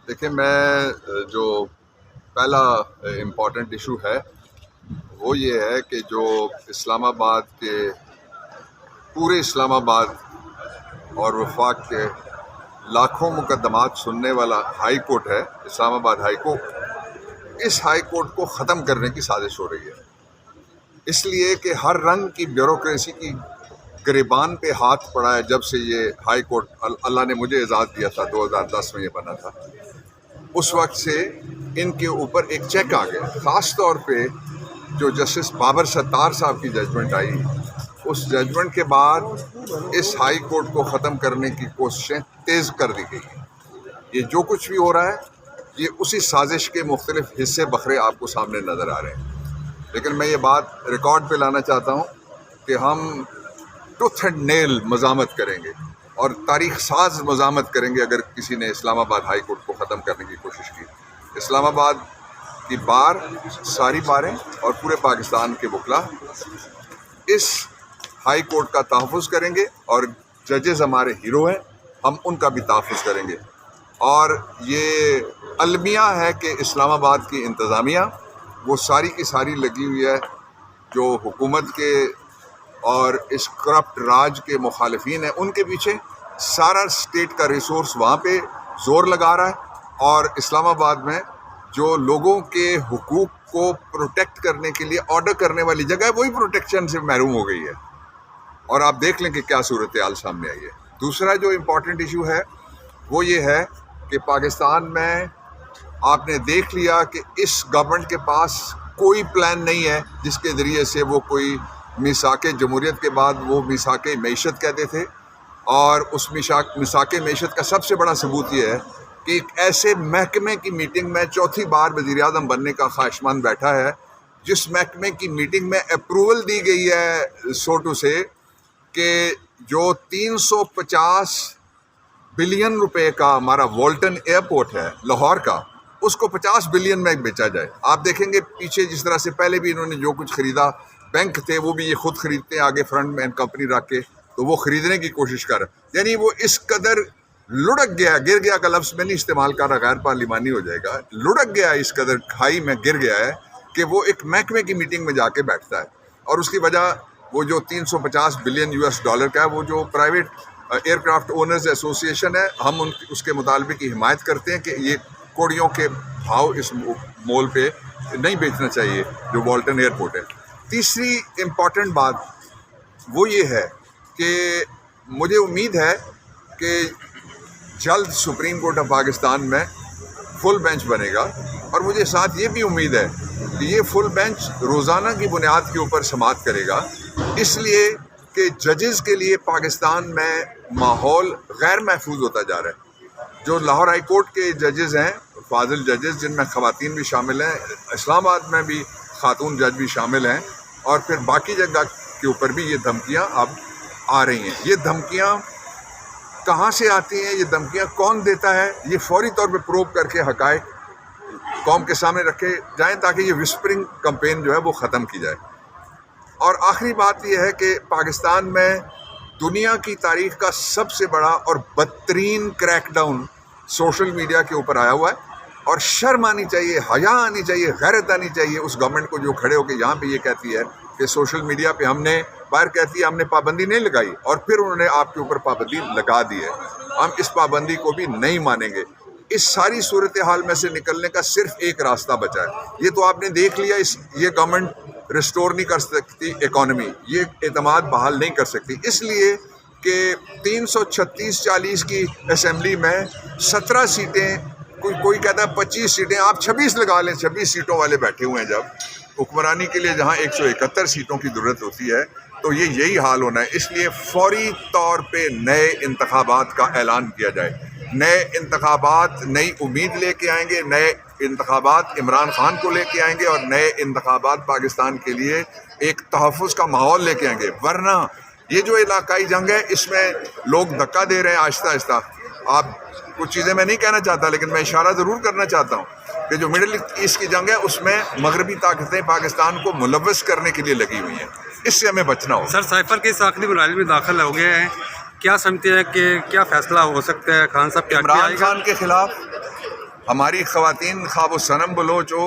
دیکھیں جو پہلا امپورٹنٹ ایشو ہے وہ یہ ہے کہ جو اسلام آباد کے پورے اسلام آباد اور وفاق کے لاکھوں مقدمات سننے والا ہائی کورٹ ہے، اسلام آباد ہائی کورٹ، اس ہائی کورٹ کو ختم کرنے کی سازش ہو رہی ہے، اس لیے کہ ہر رنگ کی بیوروکریسی کی گریبان پہ ہاتھ پڑا ہے جب سے یہ ہائی کورٹ اللہ نے مجھے اعزاز دیا تھا، 2010 میں یہ بنا تھا، اس وقت سے ان کے اوپر ایک چیک آ گیا۔ خاص طور پہ جو جسٹس بابر ستار صاحب کی ججمنٹ آئی، اس ججمنٹ کے بعد اس ہائی کورٹ کو ختم کرنے کی کوششیں تیز کر دی گئی ہیں۔ یہ جو کچھ بھی ہو رہا ہے یہ اسی سازش کے مختلف حصے بکھرے آپ کو سامنے نظر آ رہے ہیں، لیکن میں یہ بات ریکارڈ پہ لانا چاہتا ہوں کہ ہم ٹوتھ اینڈ نیل مزاحمت کریں گے اور تاریخ ساز مزاحمت کریں گے اگر کسی نے اسلام آباد ہائی کورٹ کو ختم کرنے کی کوشش کی۔ اسلام آباد کی بار، ساری باریں اور پورے پاکستان کے وکلا اس ہائی کورٹ کا تحفظ کریں گے، اور ججز ہمارے ہیرو ہیں، ہم ان کا بھی تحفظ کریں گے۔ اور یہ المیہ ہے کہ اسلام آباد کی انتظامیہ وہ ساری کی ساری لگی ہوئی ہے جو حکومت کے اور اس کرپٹ راج کے مخالفین ہیں، ان کے پیچھے سارا اسٹیٹ کا ریسورس وہاں پہ زور لگا رہا ہے، اور اسلام آباد میں جو لوگوں کے حقوق کو پروٹیکٹ کرنے کے لیے آرڈر کرنے والی جگہ ہے وہی پروٹیکشن سے محروم ہو گئی ہے، اور آپ دیکھ لیں کہ کیا صورتحال سامنے آئی ہے۔ دوسرا جو امپورٹنٹ ایشو ہے وہ یہ ہے کہ پاکستان میں آپ نے دیکھ لیا کہ اس گورنمنٹ کے پاس کوئی پلان نہیں ہے جس کے ذریعے سے وہ کوئی میثاق جمہوریت کے بعد وہ میثاق معیشت کہتے تھے، اور اس میثاق معیشت کا سب سے بڑا ثبوت یہ ہے کہ ایک ایسے محکمے کی میٹنگ میں چوتھی بار وزیر اعظم بننے کا خواہشمند بیٹھا ہے جس محکمے کی میٹنگ میں اپروول دی گئی ہے سوٹو سے کہ جو 350 بلین روپے کا ہمارا والٹن ایئرپورٹ ہے لاہور کا، اس کو 50 بلین میں بیچا جائے۔ آپ دیکھیں گے پیچھے جس طرح سے پہلے بھی انہوں نے جو کچھ خریدا، بینک تھے وہ بھی یہ خود خریدتے ہیں آگے فرنٹ میں کمپنی رکھ کے، تو وہ خریدنے کی کوشش کر رہا، یعنی وہ اس قدر لڑک گیا، گر گیا کا لفظ میں نہیں استعمال کر رہا، غیر پارلیمانی ہو جائے گا، لڑک گیا، اس قدر کھائی میں گر گیا ہے کہ وہ ایک محکمے کی میٹنگ میں جا کے بیٹھتا ہے، اور اس کی وجہ وہ جو 350 بلین US ڈالر کا ہے، وہ جو پرائیویٹ ایئر کرافٹ اونرز ایسوسی ایشن ہے، ہم اس کے مطالبے کی حمایت کرتے ہیں کہ یہ کوڑیوں کے بھاؤ اس مول پہ نہیں بیچنا چاہیے جو والٹن ایئرپورٹ ہے۔ تیسری امپورٹنٹ بات وہ یہ ہے کہ مجھے امید ہے کہ جلد سپریم کورٹ آف پاکستان میں فل بینچ بنے گا، اور مجھے ساتھ یہ بھی امید ہے کہ یہ فل بینچ روزانہ کی بنیاد کے اوپر سماعت کرے گا، اس لیے کہ ججز کے لیے پاکستان میں ماحول غیر محفوظ ہوتا جا رہا ہے۔ جو لاہور ہائی کورٹ کے ججز ہیں، فاضل ججز، جن میں خواتین بھی شامل ہیں، اسلام آباد میں بھی خاتون جج بھی شامل ہیں، اور پھر باقی جگہ کے اوپر بھی یہ دھمکیاں اب آ رہی ہیں۔ یہ دھمکیاں کہاں سے آتی ہیں، یہ دھمکیاں کون دیتا ہے، یہ فوری طور پہ پروب کر کے حقائق قوم کے سامنے رکھے جائیں تاکہ یہ وسپرنگ کمپین جو ہے وہ ختم کی جائے۔ اور آخری بات یہ ہے کہ پاکستان میں دنیا کی تاریخ کا سب سے بڑا اور بدترین کریک ڈاؤن سوشل میڈیا کے اوپر آیا ہوا ہے، اور شرم آنی چاہیے، حیا آنی چاہیے، غیرت آنی چاہیے اس گورنمنٹ کو جو کھڑے ہو کے یہاں پہ یہ کہتی ہے کہ سوشل میڈیا پہ ہم نے باہر کہتی ہے ہم نے پابندی نہیں لگائی، اور پھر انہوں نے آپ کے اوپر پابندی لگا دی ہے۔ ہم اس پابندی کو بھی نہیں مانیں گے۔ اس ساری صورتحال میں سے نکلنے کا صرف ایک راستہ بچا ہے، یہ تو آپ نے دیکھ لیا، یہ گورنمنٹ ریسٹور نہیں کر سکتی اکانومی، یہ اعتماد بحال نہیں کر سکتی، اس لیے کہ 336-40 کی اسمبلی میں 17 سیٹیں، کوئی کہتا ہے 25 سیٹیں، آپ 26 لگا لیں، 26 سیٹوں والے بیٹھے ہوئے ہیں جب حکمرانی کے لیے، جہاں 171 سیٹوں کی ضرورت ہوتی ہے، تو یہی حال ہونا ہے۔ اس لیے فوری طور پہ نئے انتخابات کا اعلان کیا جائے، نئے انتخابات نئی امید لے کے آئیں گے، نئے انتخابات عمران خان کو لے کے آئیں گے، اور نئے انتخابات پاکستان کے لیے ایک تحفظ کا ماحول لے کے آئیں گے۔ ورنہ یہ جو علاقائی جنگ ہے اس میں لوگ دھکا دے رہے ہیں آہستہ آہستہ۔ آپ کچھ چیزیں میں نہیں کہنا چاہتا، لیکن میں اشارہ ضرور کرنا چاہتا ہوں کہ جو مڈل ایسٹ کی جنگ ہے اس میں مغربی طاقتیں پاکستان کو ملوث کرنے کے لیے لگی ہوئی ہیں، اس سے ہمیں بچنا ہوگا۔ سر، سائفر کے اس آخری مراحل میں داخل ہو گئے ہیں، کیا سمجھتے ہیں کہ کیا فیصلہ ہو سکتا ہے؟ خان صاحب کیا عمران خان کے خلاف ہماری خواتین خواب و صنم بلوچ ہو،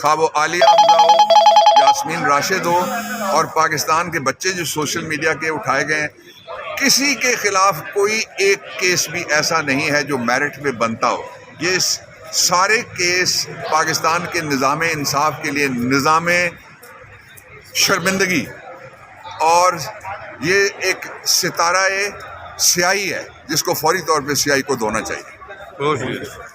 خواب و عالیہ حمزہ ہو، یاسمین راشد ہو، اور پاکستان کے بچے جو سوشل میڈیا کے اٹھائے گئے ہیں، کسی کے خلاف کوئی ایک کیس بھی ایسا نہیں ہے جو میرٹ پہ بنتا ہو. یہ سارے کیس پاکستان کے نظام انصاف کے لیے نظام شرمندگی اور یہ ایک ستارہ سیاہی ہے جس کو فوری طور پہ سیاہی کو دھونا چاہیے. بہت شکریہ.